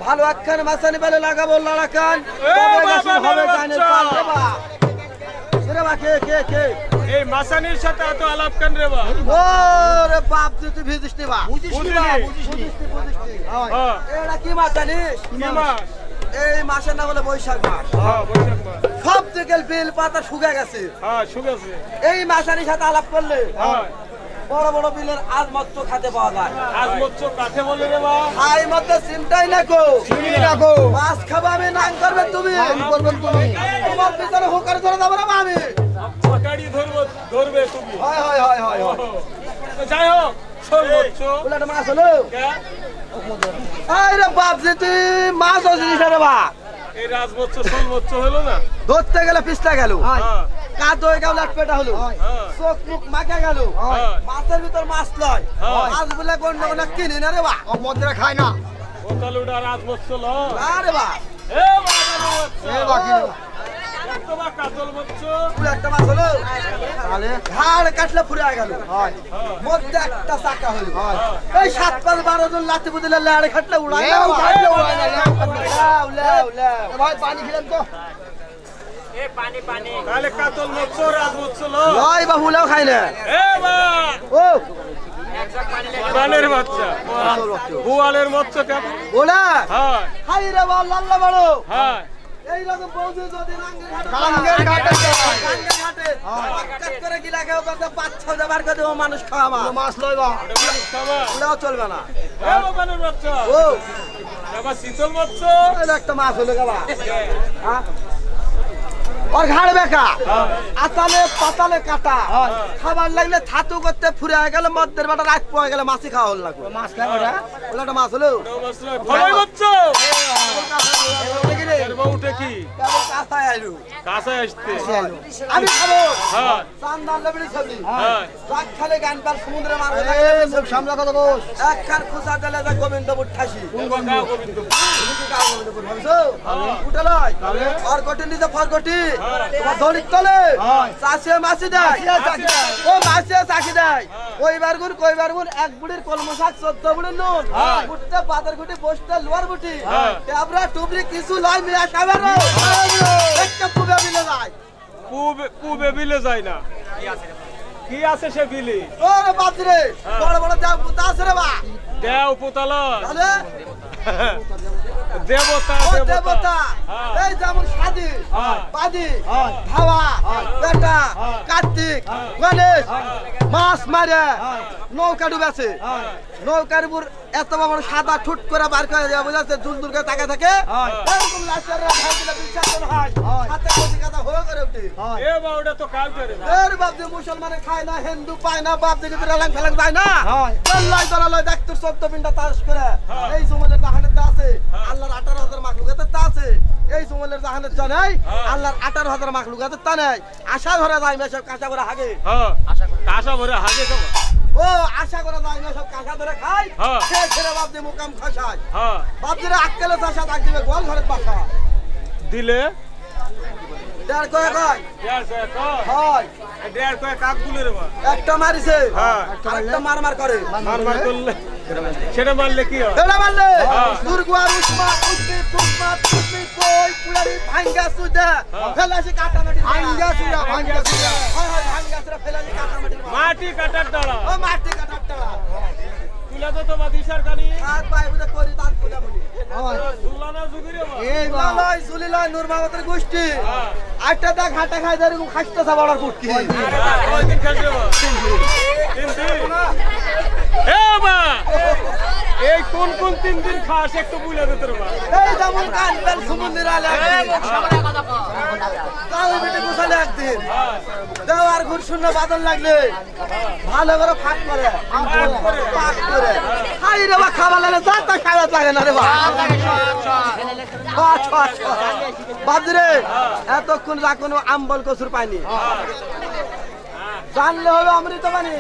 ভালো একখান মাসানি পেলে লাগাবো লাগান এই মাসানির সাথে এত আলাপ কেন রে বা? ওরে বাপ তুই ভিজিস নি বা? এটা কি মাস জানিস? এই মাসের নাম হলো বৈশাখ মাস। সব থেকে বেল পাতা শুকে গেছে। এই মাসানির সাথে আলাপ করলে বড় বড় বিলের আজ মৎস্য খাতে পাওয়া যায়। আজ মৎস্য কাঠে বলে রে বা? হাই মধ্যে চিন্তাই না কো, মাছ খাবো আমি, নাং করবে তুমি, তোমার পিছনে হুকার ধরে যাবো না আমি, ধরবে তুমি। যাই হোক, মাছ হলো বাপ যে তুই মাছ জিনিস রে বা? এই রাজমৎস্য শোল মৎস্য হলো না, ধরতে গেলে পিছলা গেল, কাদ হয়ে গেল, পেটা হলো, চোখ মুখ মাখা গেল, মাছের ভিতর মাছ লয়, মাছ বলে গন্ড কিনি না রে বা? মধ্যে খায় না রাজমৎস্য আরে বা? একটা মাছ হলো ঘাড় কাটলে ফুরে গেল, মধ্যে একটা চাকা হলো, এই 7-5-12 জন লাঠি বুঝলে লাড়ে খাটলে উড়াই পানি খেলেন তো তাহলে কাতল মৎস্য রাজমৎস্য লয় বা হুলাও খাই না। ও প্রাণের বাচ্চা বোয়ালের মৎস্য কেমন? ওলা হ্যাঁ হাই রে বা লাল্লা বড়, হ্যাঁ এইরকম বৌদি যদি রাঙ্গের ঘাটে কাট করে গিলা খেয়ে করতে 5-6 বার করে দেবো, মানুষ খাওয়া মাছ লয় বা? ওটাও চলবে না। ও শীতল মৎস্য একটা মাছ হলো গেলা, ওর ঘাড় বেকা, আতালে পাতালে কাটা, খাবার লাগলে ছাতু করতে ফুরে গেল, মধ্যের বেটা রাত পড়ে গেলে মাছি খাওয়া হল লাগবে। মাছ খায় ওটা একটা মাছ হলো উঠে কি আমি খাবো চান্দার লেবড়ি ছবি রাত খালে গান পার সমুদ্রে মারবে সামলা কথা বস একখান খুচা দিলে যা গোবিন্দপুর ঠাসি উঠে লয় আর কোটি নিচে ফরকটি তোমার দড়ির তলে চাষে মাছি দেয়, ও মাছে চাষি দেয়, কইবার গুণ কইবার গুণ, এক বুড়ির কলম শাক 14 বুড়ির নুন, উঠতে পাতার গুটি বসতে লোয়ার বুটি, ট্যাবরা টুবরি কিছু লয় মিয়া সাবের একটা পুবে বিলে যায়, পুবে বিলে যায় না, কি আছে সে বিলি? ওরে বাপ রে বড় বড় দেব পুতা আছে রে বা? দেও পুতালা তাহলে দেবতা দেবতা এই যেমন সাদি পাদি ধাওয়া বেটা কার্তিক গণেশ মাছ মারে নৌকা ডুবেছে, নৌকার উপর এত বড় সাদা ঠুট করে বার করে দেওয়া বুঝাচ্ছে, দুল দুল করে তাকা থাকে, এরকম লাশের ভাই দিলে বিশ্বাস হয় হাতে কোটি কথা হয়ে করে উঠে। এ বাউডা তো কাল করে না, এর বাপ যে মুসলমানে খায় না, হিন্দু পায় না, বাপ দিকে রেলাং ফেলাং যায় না, আল্লাহ তাআলা দেখতে 14 পিন্ডা তাস করে এই সময়ের জাহানের তা আছে, আল্লাহর 18,000 মাখলুকাতের তা আছে, এই সময়ের জাহানের তা নাই, আল্লাহর 18,000 মাখলুকাতের তা নাই, আশা ধরে যায় মেসব কাঁচা করে হাগে, হ্যাঁ কাঁচা ভরে হাগে তো ও আশা করে যায় মেসব কাঁচা ধরে খায়, সে ছেড়ে বাপ দিয়ে মুকাম খাসায়, বাপ দিয়ে আক্কেলে চাষা দাগ দিবে গোয়াল ঘরের বাসা দিলে দেড় কয় কয় হয় দেড় কয় কাক গুলে রে বা? একটা মারিছে আরেকটা মারমার করে, মারমার করলে সেটা মারলে কি হয়? এটা মারলে দুর্গুয়ার উসমা উসমি তুসমা তুসমি কই পুলারি ভাঙ্গা সুদা ফেলাসি কাটামাটি ভাঙ্গা সুদা হয় হয় ভাঙ্গা সুদা ফেলাসি কাটামাটি মাটি কাটার দাঁড়া, ও মাটি কাটার দাঁড়া তুলা তো তোমার দিশার কানি হাত পায়ে বুঝে করি দাঁত ফুলা বলি ঝুলানা জুগিরে বা? এই লয় সুলিলয় নূর মাহমুদের গোষ্ঠী আটটা দা ঘাটা খাই ধরে খাসতেছে বড়র পুটকি কয়দিন খাসবে বা? তিন দিন। এ বা এই কোন কোন 3 দিন খাস একটু বুঝা দে তোর মা এই যেমন কানবেল সুমন্দির আলে তাহলে বেটে গোছালে একদিন দেওয়ার ঘুর শূন্য বাদল লাগলে ভালো করে ফাঁক করে পাক করে খাই রে বা খাবার লাগে যা তা খাওয়া লাগে না রে বা বাদরে এতক্ষণ রাখুন আম্বল কসুর পাইনি জানলে হবে অমৃত পানি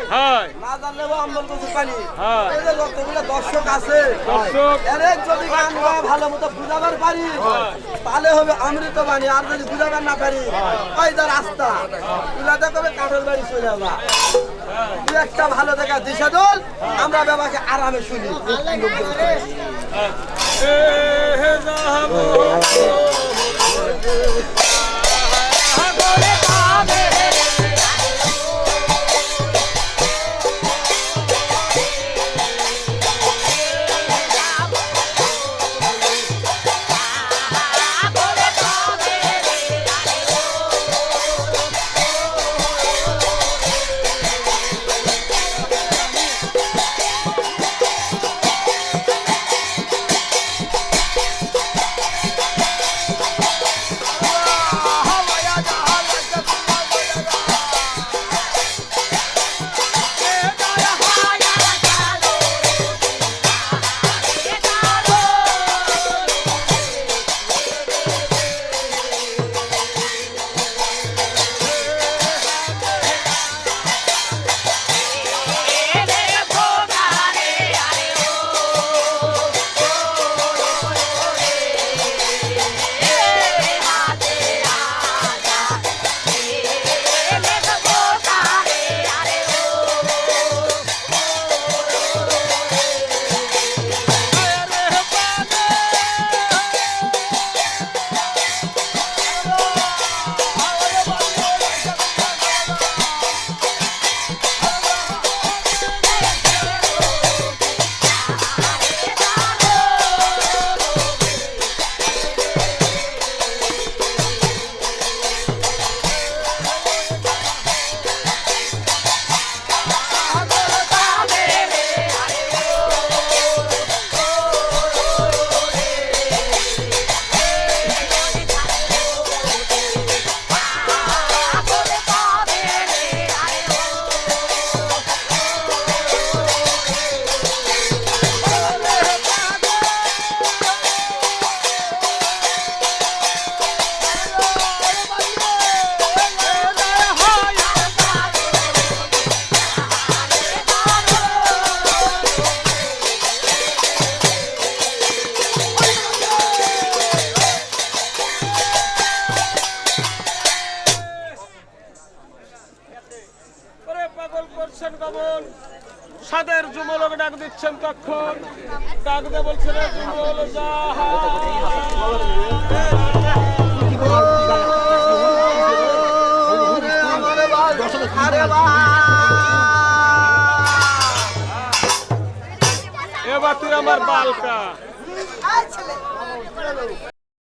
না জানলে হবে অম্বল কচুর পানি এই যে যতগুলো দর্শক আছে এর যদি গান গাওয়া ভালো মতো বুঝাবার পারি তাহলে হবে অমৃত পানি আর যদি বুঝাবার না পারি ওই যে রাস্তা তুলাতে কবে কাঠের বাড়ি চলে যাবা দু একটা ভালো দেখা দিশা দল আমরা বাবাকে আরামে শুনি সাদের যুমলক ডাক দিচ্ছেন তখন ডাক দিয়ে বলছেন যুমল যাহা এবার তুই আমার বালকা